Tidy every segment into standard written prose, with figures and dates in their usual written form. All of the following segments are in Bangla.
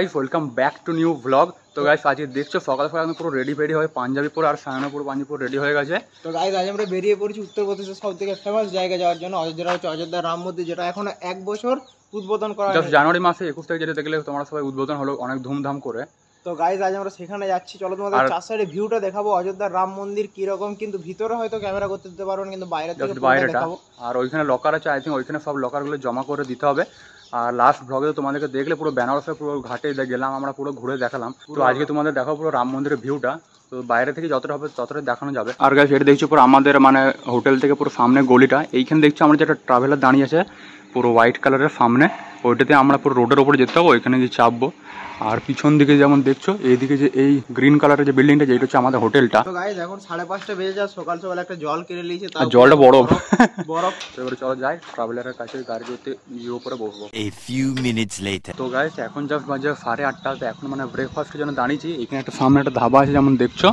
Guys welcome back to new blog. তো গাইস আজকে দেখছো সকাল সকাল আমি পুরো রেডি হয়ে পাঞ্জাবি পরে আর সায়না পুরো পাঞ্জাবি রেডি হয়ে গেছে। তো গাইস আজ আমরা বেরিয়ে পড়েছি উত্তরপ্রদেশের সব থেকে ফেমাস জায়গা যাওয়ার জন্য। অযোধ্যা রাম মন্দির, যেটা এখন 1 বছর উদ্বোধন করা হয়েছে। জানুয়ারি মাসে 21 তারিখ যেটা দেখলে তোমরা সবাই উদ্বোধন হলো অনেক ধুমধাম করে। তো গাইস আজ আমরা সেখানে যাচ্ছি, চলো তোমাদের চার সাইডে ভিউটা দেখাবো অযোধ্যার রাম মন্দির কিরকম, কিন্তু ভিতরে হয়তো ক্যামেরা করতে দিতে পারবো না, কিন্তু বাইরে থেকে দেখাবো। আর ওইখানে লকার আছে, আই থিঙ্ক ওইখানে সব লকারগুলো জমা করে দিতে হবে। আর লাস্ট ব্লগে তো তোমাদেরকে দেখলে পুরো বেনারসে পুরো ঘাটে গেলাম, আমরা পুরো ঘুরে দেখালাম। তো আজকে তোমাদের দেখাবো পুরো রাম মন্দিরের ভিউটা, তো বাইরে থেকে যতটা হবে ততটা দেখানো যাবে। আর গাইস এটা দেখছো পুরো আমাদের মানে হোটেল থেকে পুরো সামনে গলিটা, এইখানে দেখছো আমরা যেটা ট্রাভেলার দাঁড়িয়ে আছে পুরো হোয়াইট কালারের সামনে, ওইটাতে আমরা পুরো রোডের ওপরে যেতে হবে, ওইখানে গিয়ে চাপবো। আর পিছন দিকে যেমন দেখছো এইদিকে যে এই গ্রিন কালারের যে বিল্ডিংটা, যেটা হচ্ছে আমাদের হোটেলটা। তো গাইস এখন 5:30 বেজে যায়, সকাল সকাল একটা জল কিনে নিয়েছি, তার জলটা বরফ। তো এবারে চলো যাই ট্রাভেলারের কাছে, গাড়িতে গিয়ে উপরে বসবো। A few minutes later. তো গাইস এখন জাস্ট বাজে 8:30। তো এখন মানে ব্রেকফাস্টের জন্য দাঁড়িয়েছি। এখানে একটা সামনে একটা ধাবা আছে যেমন দেখছো,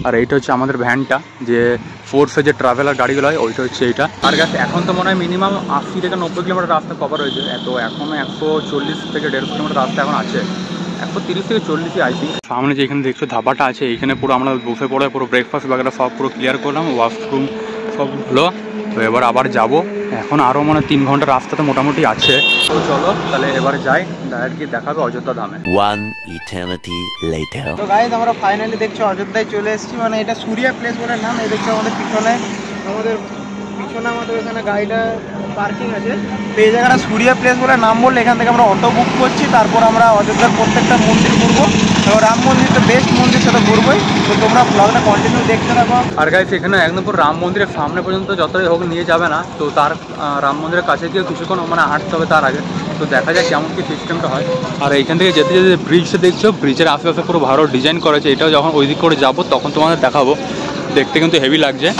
আর এইটা হচ্ছে আমাদের ভ্যানটা, যে ফোর্সে যে ট্রাভেলার গাড়িগুলো হয় ওইটা হচ্ছে এইটা। আর গাইস এখন তো মনে হয় মিনিমাম 80 থেকে 90 কিলোমিটার রাস্তা কভার হয়েছে, তো এখন 140 থেকে 150 কিলোমিটার রাস্তা এখন আছে, 130 থেকে 40 আই থিঙ্ক। সামনে যেখানে দেখছো ধাবাটা আছে, এইখানে পুরো আমরা বসে পড়ে পুরো ব্রেকফাস্ট বাগেরা সব পুরো ক্লিয়ার করলাম, ওয়াশরুম সব হলো। তো এবার আবার যাব, এখন আরও মানে 3 ঘন্টা রাস্তা তো মোটামুটি আছে। তো চলো তাহলে এবার যাই, ডাইরেক্ট গিয়ে দেখাবে অযোধ্যা ধামে। One eternity later. তো গাইস আমরা ফাইনালি দেখছো অযোধ্যায় চলে এসেছি, মানে এটা সূর্যা প্লেস বলে নাম। এই দেখছো আমাদের পিছনে আমাদের এখানে গাড়িটা পার্কিং আছে, তো এই জায়গাটা সূর্যা প্লেস বলে নাম বললে এখান থেকে আমরা অটো বুক করছি, তারপর আমরা অযোধ্যার প্রত্যেকটা মন্দির ঘুরবো। রাম মন্দির তো বেস্ট মন্দির, সেটা ঘুরবোই। তো তোমরা ব্লগটা কন্টিনিউ দেখতে থাকো। আর গাইস এখানে একদম পুরো রাম মন্দিরের সামনে পর্যন্ত যতই হোক নিয়ে যাবে না, তো তার রাম মন্দিরের কাছে গিয়ে কিছুক্ষণ মানে হাঁটতে হবে তার আগে। তো দেখা যায় কেমন কি সিস্টেমটা হয়। আর এইখান থেকে যেতে যেতে ব্রিজটা দেখছো, ব্রিজের আশেপাশে পুরো ভালো ডিজাইন করেছে। এটাও যখন ওই দিক করে যাবো তখন তোমাদের দেখাবো, দেখতে কিন্তু হেভি লাগছে।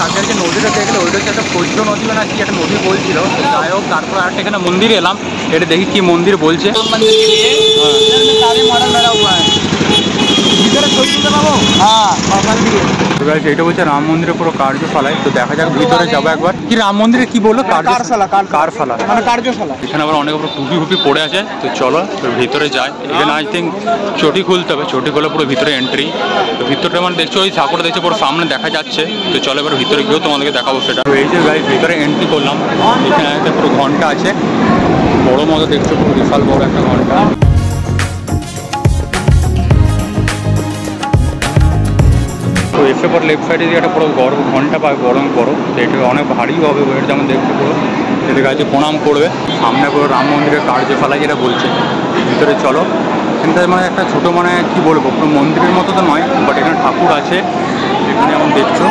আগের যে নদীটা দেখলে ওইটা হচ্ছে একটা পদ্ম নদী না কি একটা নদী বলছিল। যাই হোক তারপর আরেকটা এখানে মন্দির এলাম, এটা দেখি কি মন্দির বলছে। এটা বলছে রাম মন্দিরের পুরো কার্যশালায়, তো দেখা যাক ভিতরে যাবো একবার। কি রাম মন্দিরে কি বললো? কারশালা। মানে কার্যশালা। এখানে আবার অনেক টুপি ফুপি পড়ে আছে, তো চলো ভিতরে যাই। এখানে আই থিঙ্ক চটি খুলতে হবে, চটি খুলে পুরো ভিতরে এন্ট্রি। তো ভিতরটা মানে দেখছো ওই ঠাকুরটা দেখছো পুরো সামনে দেখা যাচ্ছে। তো চলো এবার ভিতরে গিয়েও তোমাদেরকে দেখাবো সেটা। তো এই যে গাইস ভিতরে এন্ট্রি করলাম, এখানে একটা পুরো ঘন্টা আছে, বড় মতো দেখছো, পুরো বিশাল বড় একটা ঘন্টা। তো এসে পর লেফট সাইডে দিয়ে একটা পুরো বড় ঘন্টা পাবে, বড় বড়। তো এটা অনেক ভারীও হবে ওয়েট, যেমন দেখছো পুরো এদের কাছে প্রণাম করবে। সামনে পুরো রাম মন্দিরের কার্যশালা যেটা বলছে, ভিতরে চলো। এখানটা মানে একটা ছোটো মানে কি বলবো, পুরো মন্দিরের মতো তো নয়, বাট এখানে ঠাকুর আছে এখানে যেমন দেখছো।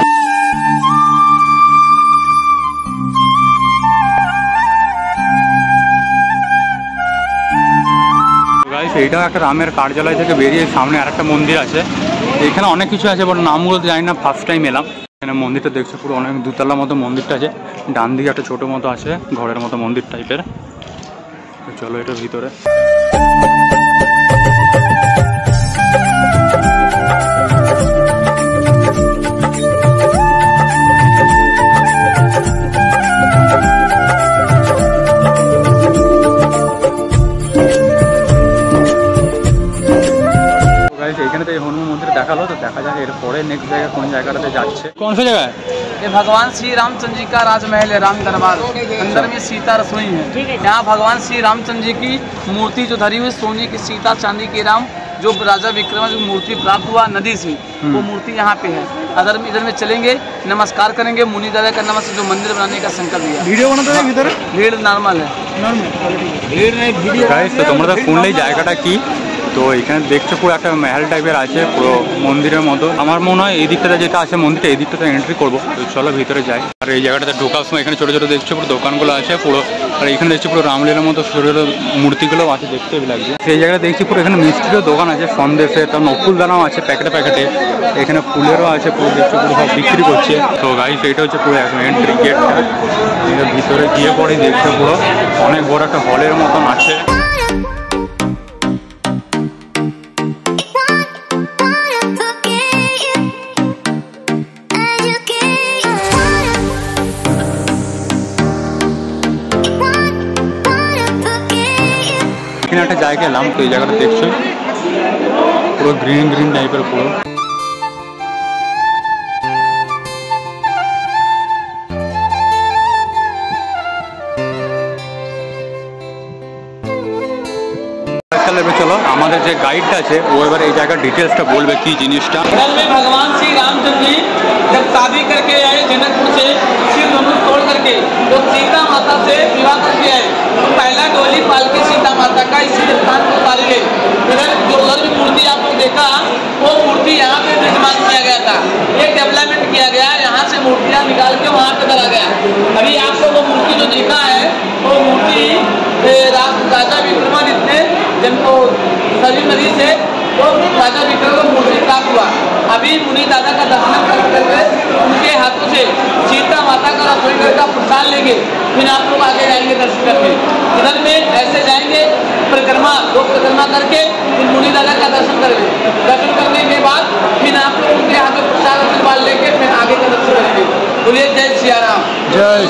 এইটাও একটা রামের কার্যালয় থেকে বেরিয়ে সামনে আরেকটা মন্দির আছে। এখানে অনেক কিছু আছে, বাট নামগুলো জানি না, ফার্স্ট টাইম এলাম। এখানে মন্দিরটা দেখছো পুরো অনেক দুতলা মতো মন্দিরটা আছে, ডান দিকে একটা ছোটো মতো আছে ঘরের মতো মন্দির টাইপের। তো চলো এটা ভিতরে। এখানে তো এই হনুমান মন্দির দেখালো, তো দেখা যাক এরপরে নেক্সট জায়গায় কোন জায়গাটাতে যাচ্ছে। কোন সে জায়গায়? ये भगवान श्री रामचंद्र जी का राजमहल है, राम दरबार। अंदर में सीता रसोई है। यहाँ भगवान श्री रामचंद्र जी की मूर्ति जो धरी हुई सोने की सीता, चांदी के राम, जो राजा विक्रम की मूर्ति प्राप्त हुआ नदी से, वो मूर्ति यहाँ पे है। अगर इधर में चलेंगे, नमस्कार करेंगे, मुनि दादा का नमस्कार, जो मंदिर बनाने का संकल्प लिया। वीडियो बनाते हैं इधर? भीड़ नॉर्मल है, भीड़ नहीं वीडियो। তো তোমরা শুনলেই জায়গাটা কি। তো এখানে দেখছো পুরো একটা মহল টাইপের আছে, পুরো মন্দিরের মতো। আমার মনে হয় এই দিকটাতে যেটা আছে মন্দিরটা, এই দিকটাতে এন্ট্রি করবো। তো চলো ভিতরে যাই। আর এই জায়গাটাতে ঢোকার সময় এখানে ছোটো ছোটো দেখছো পুরো দোকানগুলো আছে, পুরো আর এখানে দেখছি পুরো রামলীলার মতো ছোটো ছোটো মূর্তিগুলোও আছে, দেখতে লাগছে। সেই জায়গায় দেখছি পুরো এখানে মিষ্টিরও দোকান আছে, সন্দেশে, তার নকুল দানাও আছে প্যাকেটে প্যাকেটে, এখানে ফুলেরও আছে, পুরো দেখছি পুরো সব বিক্রি করছে। তো গাইস এটা হচ্ছে পুরো এন্ট্রি গেটটা, ভিতরে গিয়ে পরে দেখতে পুরো অনেক বড় একটা হলের মতন আছে। এখানে একটা জায়গায় এলাম, তো এই জায়গাটা দেখছো পুরো গ্রিন গ্রিন টাইপের পুরো। চলো আমাদের যে গাইডটা আছে ও এবার এই জায়গার ডিটেলসটা বলবে কি জিনিসটা। भगवान श्री रामचंद्र जी जब शादी करके आए जनकपुर से, शिव धनुष तोड़ करके तो सीता माता से विवाह करके आए, तो पहला डोली पाल के सीता माता का इसी स्थान पर उतारे गए। इधर जो उधर भी मूर्ति आप लोग देखा, वो मूर्ति यहाँ पे निर्माण किया गया था, एक डेवलपमेंट किया गया, यहाँ से मूर्तियाँ निकाल के वहाँ पे करा गया। अभी आपको वो मूर्ति जो देखा है वो मूर्ति राजा विक्रमादित्य ने जिनको सरयू नदी से तो राजा विक्रम को मूर्ति प्राप्त हुआ। अभी मुनि दादा का दर्शन करके उनके हाथों से सीता माता का रसोई घर का प्रसाद लेंगे, फिर आप लोग आगे जाएंगे दर्शन करके। इधर में ऐसे जाएंगे परिक्रमा, दो परिक्रमा करके फिर मुनि दादा का दर्शन करेंगे। दर्शन करने के बाद फिर आप लोग उनके हाथ में प्रसाद आशीर्वाद लेके फिर आगे का दर्शन करेंगे। बोलिए जय सिया राम। জয়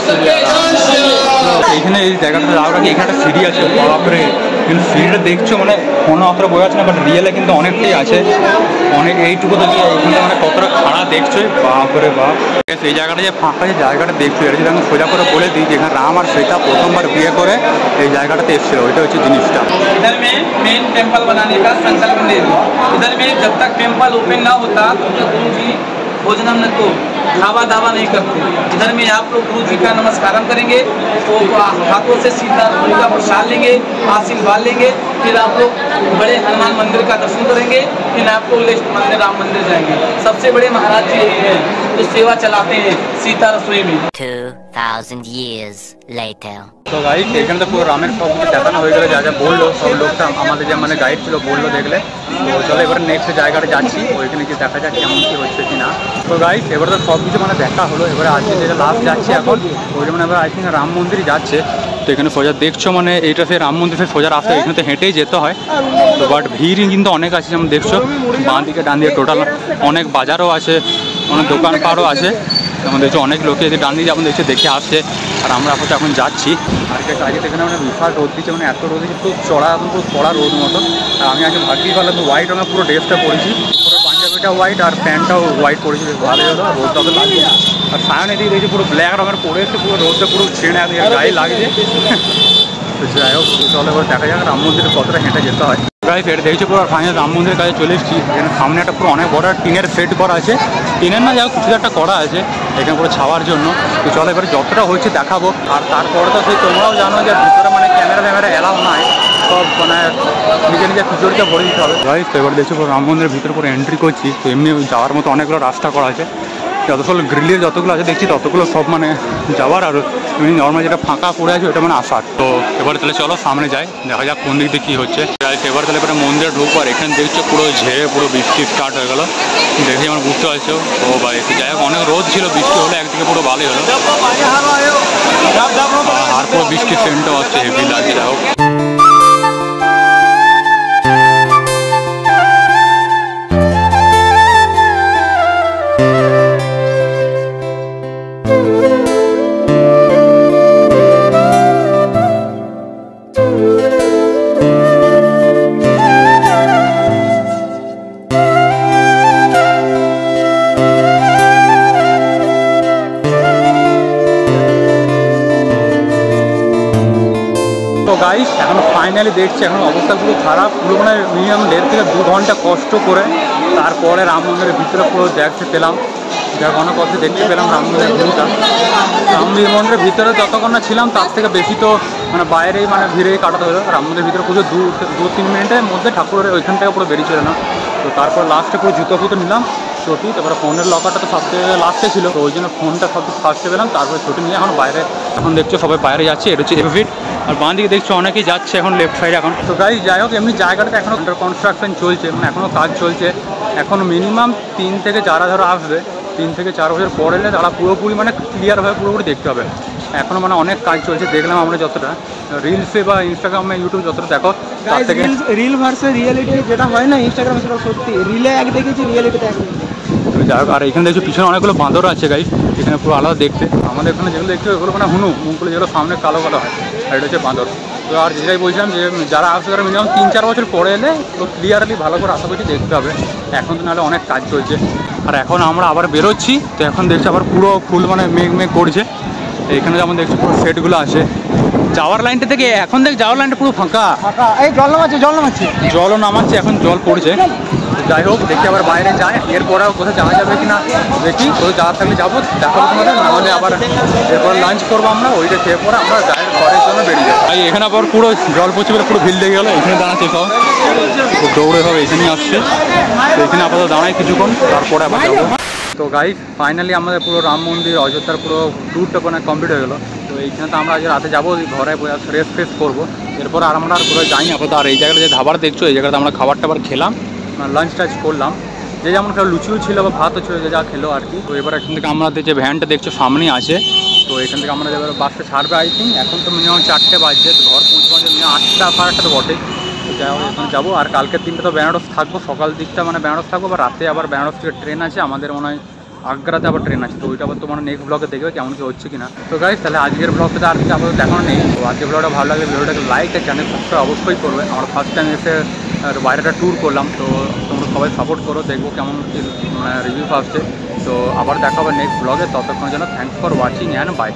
এখানে এই জায়গাটা যাওয়ার আগে এখানে একটা সিঁড়ি আছে, বাপরে কিন্তু সিঁড়িটা দেখছো মানে কোনো অতটা বোঝা যাচ্ছে না, বাট রিয়েলে কিন্তু অনেকটাই আছে, অনেক এইটুকু তো এখানে মানে কতটা খাড়া দেখছো, বাপরে বাপ। এই জায়গাটা যে ফাঁকা যে জায়গাটা দেখছো, এটা যদি আমি সোজা করে বলে দিই যেখানে রাম আর সীতা প্রথমবার বিয়ে করে এই জায়গাটাতে এসেছিল, ওইটা হচ্ছে জিনিসটা। इधर में मेन टेम्पल बनाने का संकल्प ले लो। इधर में जब तक टेम्पल ओपन ना होता तो गुरु जी भोजनम न तो खावा दावा नहीं करते। इधर में आप लोग गुरु जी का नमस्कारम करेंगे, तो हाथों से सीता रसोई का प्रसाद लेंगे, आशीर्वाद लेंगे, फिर आप लोग बड़े हनुमान मंदिर का दर्शन करेंगे, फिर आप लोग लेस्ट मंदिर राम मंदिर जाएंगे। सबसे बड़े महाराज जी यही हैं जो सेवा चलाते हैं सीता रसोई में। 2000 years later. তো গাইড এখানে তো পুরো রামের সব কিছু দেখানো হয়ে গেলো, যা যা বললো সব লোকটা আমাদের যে মানে গাইড ছিল বললো দেখলে। তো চলো এবার নেক্সট জায়গাটা যাচ্ছি, ওইখানে গিয়ে দেখা যাক কেমন কী হচ্ছে কি না। তো গাইড এবার তো সব কিছু মানে দেখা হলো, এবারে আজকে যেটা লাস্ট যাচ্ছি এখন ওই মানে এবার আই থিঙ্ক রাম মন্দিরই যাচ্ছে। তো এখানে সোজা দেখছো মানে এইটা সে রাম মন্দির সে সোজা রাস্তা, এখানে তো হেঁটেই যেতে হয়। তো বাট ভিড় কিন্তু অনেক আছে, যেমন দেখছো বাঁ দিকে ডান দিকে টোটাল অনেক বাজারও আছে, অনেক দোকানপাটও আছে। যেমন দেখছো অনেক লোকে যদি ডান দিকে যেমন দেখছে দেখে আসছে, আর আমরা আপাতত এখন যাচ্ছি। আর আজকে এখানে মানে বিশাল রোদ দিচ্ছে, মানে এত রোদ দিচ্ছে, খুব চড়া এখন পুরো চড়া রোদ মতো। আর আমি আজকে ভাগ্যই পারলাম তো হোয়াইট রঙের পুরো ড্রেসটা পরেছি, পুরো পাঞ্জাবিটা হোয়াইট আর প্যান্টটাও হোয়াইট পরেছি, বেশ ভালোই হলো, রোদটা তো লাগবে। আর সায়ন এদিকে দেখছি পুরো ব্ল্যাক রঙের পরে এসে পুরো রোদটা পুরো ছেড়ে গায়ে লাগছে। তো যাই হোক চলো এবার দেখা যাক রাম মন্দিরে কতটা হেঁটে যেতে হয়। গাইস এটা দেখছি পুরো ফাইনাল রাম মন্দিরের কাছে চলে এসেছি। এখানে সামনে একটা পুরো অনেক বড় টিনের সেট করা আছে, টিনের না যাও কিছু একটা করা আছে এখানে পুরো ছাওয়ার জন্য। তো চলো এবারে যতটা হয়েছে দেখাবো। আর তারপরে তো সেই তোমরাও জানো যে ভিতরে মানে ক্যামেরা এলাও নাই, সব মানে নিজের নিজের খিচুড়িটা ভরে দিতে হবে। গাইস তো এবার দেখছি পুরো রাম মন্দিরের ভিতরে পুরো এন্ট্রি করছি। তো এমনি যাওয়ার মতো অনেকগুলো রাস্তা করা আছে, যতগুলো গ্রিলের যতগুলো আছে দেখছি ততগুলো সব মানে যাওয়ার, আর এমনি নর্মাল যেটা ফাঁকা পড়ে আছে ওটা মানে আসার। তো এবারে তাহলে চলো সামনে যাই, দেখা যাক কোন দিক দিয়ে কী হচ্ছে। এবার তাহলে এবারে মন্দিরে ঢুকবো। আর এখানে দেখছো পুরো ঝেড়ে পুরো বৃষ্টি স্টার্ট হয়ে গেলো, দেখে আমার বুঝতে পারছো। তো ভাই যাই হোক অনেক রোদ ছিল, বৃষ্টি হলে একদিকে পুরো ভালোই হলো, আর পুরো বৃষ্টির সেন্টও আসছে, হেভি লাগছে। যাই হোক গাইস এখন ফাইনালি দেখছি এখন অবস্থা পুরো খারাপ, পুরো মানে মিনিমাম 1.5 থেকে 2 ঘন্টা কষ্ট করে তারপরে রাম মন্দিরের ভিতরে পুরো দেখতে পেলাম। যাক অনেক কষ্ট দেখতে পেলাম রাম মন্দিরের ভিউটা। রাম মন্দিরের ভিতরে যতক্ষণ না ছিলাম তার থেকে বেশি তো মানে বাইরেই মানে ভিড়েই কাটাতে হলো। রাম মন্দিরের ভিতরে পুরো 2-3 মিনিটের মধ্যে ঠাকুরের ওইখান থেকে পুরো বেরিয়ে ছিল না। তো তারপর লাস্টে পুরো জুতো ফুতো নিলাম, চটি, তারপরে ফোনের লকারটা তো সবথেকে লাস্টে ছিল, তো ওই জন্য ফোনটা সব ফার্স্টে পেলাম, তারপরে চটি নিয়ে এখন বাইরে, এখন দেখছো সবাই বাইরে যাচ্ছে, এটা হচ্ছে এভিট। আর বাঁ দিকে দেখছো অনেকেই যাচ্ছে এখন লেফট সাইডে এখন। তো গাইস যাই হোক, এমনি জায়গাটাতে এখনও আন্ডার কনস্ট্রাকশন চলছে, মানে এখনও কাজ চলছে। এখন মিনিমাম 3 থেকে 4 ধরো আসবে, 3 থেকে 4 বছর পর এলে তারা পুরোপুরি মানে ক্লিয়ারভাবে পুরোপুরি দেখতে হবে। এখনও মানে অনেক কাজ চলছে, দেখলাম আমরা যতটা রিলসে বা ইনস্টাগ্রামে ইউটিউব যতটা দেখো তার থেকে রিল ভার্সেস রিয়েলিটি যেটা হয় না ইনস্টাগ্রামে, সেটা সত্যি। রিলে এক দেখেছি, রিয়েলিটিতে এক দেখেছি। যাই হোক, আর এখানে দেখছো পিছনে অনেকগুলো বাঁদর আছে গাইস, এখানে পুরো আলাদা দেখতে। আমাদের এখানে যেগুলো দেখছো এগুলো মানে হুনু মুখগুলো যেগুলো সামনে কালো কালো হয়, আর এটা হচ্ছে বাঁদর। তো আর যেটাই বলছিলাম যে যারা আসবে তারা মিনিমাম 3-4 বছর পরে এলে তো ক্লিয়ারলি ভালো করে আশা করছি দেখতে হবে। এখন তো নাহলে অনেক কাজ চলছে। আর এখন আমরা আবার বেরোচ্ছি, তো এখন দেখছি আবার পুরো ফুল মানে মেঘ মেঘ করছে। এখানে যেমন দেখছি পুরো সেটগুলো আছে। যাওয়ার লাইনটা থেকে এখন দেখ, যাওয়ার লাইনটা পুরো ফাঁকা, এই জল নামাচ্ছে জলও নামাচ্ছে, এখন জল পড়ছে। যাই হোক, দেখি আবার বাইরে যায়, এরপরেও কোথাও যাওয়া যাবে কিনা দেখি, কোথাও যাওয়ার থাকলে যাবো, দেখাবো তোমাদের। নাহলে আবার এরপর লাঞ্চ করবো আমরা, ওইটা খেয়ে পরে আমরা ডাইরেক্ট ঘরের জন্য বেরিয়ে যাবো। তাই এখানে আবার পুরো জল পড়ছে বলে পুরো ভিড় লেগে গেলো, এখানে দাঁড়াচ্ছে সব, দৌড়ে সব এখানেই আসছে। তো এখানে আপাতত দাঁড়াই কিছুক্ষণ, তারপরে আবার যাবো। তো গাইস ফাইনালি আমাদের পুরো রাম মন্দির অযোধ্যার পুরো ট্যুরটা মানে কমপ্লিট হয়ে গেলো। তো এইখানে তো আমরা আজ রাতে যাবো, ঘরে রেস্ট ফ্রেস্ট করবো, এরপর আর আমরা আর কোথাও যাইনি আপাতত। আর এই জায়গাটা যে ধাবার দেখছো, এই জায়গাটা আমরা খাবার টাবার খেলাম, লাঞ্চ টাচ করলাম, যে যেমন খেলো, লুচিও ছিল বা ভাতও ছিল, যে যা খেলো আর কি। তো এবার এখান থেকে আমাদের যে ভ্যানটা দেখছো সামনেই আছে, তো এখান থেকে আমরা এবার বাসটা ছাড়বে আই থিঙ্ক। এখন তো মিনিমাম 4টে বাজছে, তো ঘর পৌঁছে মিনিমাম 8টা 8:30 তো বটে। তো যাই হোক, এখন যাবো। আর কালকের দিনটা তো বেনারস থাকবো, সকাল দিকটা মানে বেনারস থাকবো, বা রাতে আবার বেনারস থেকে ট্রেন আছে আমাদের, মনে হয় আগ্রাতে আবার ট্রেন আছে। তো ওইটা আবার তোমার নেক্সট ব্লগে দেখবে কেমন কি হচ্ছে কিনা। তো গাইস তাহলে আজকের ব্লগটা আর কিছু আপাতত দেখানো নেই। তো আজকের ব্লগটা ভালো লাগলে ভিডিওটাকে লাইক আর চ্যানেল সাবস্ক্রাইব অবশ্যই করবে। আমরা ফার্স্ট টাইম এসে বাইরেটা ট্যুর করলাম, তো তোমরা সবাই সাপোর্ট করো, দেখবো কেমন কি রিভিউ আসছে। তো আবার দেখা হবে নেক্সট ব্লগে, ততক্ষণের জন্য thanks for watching and by.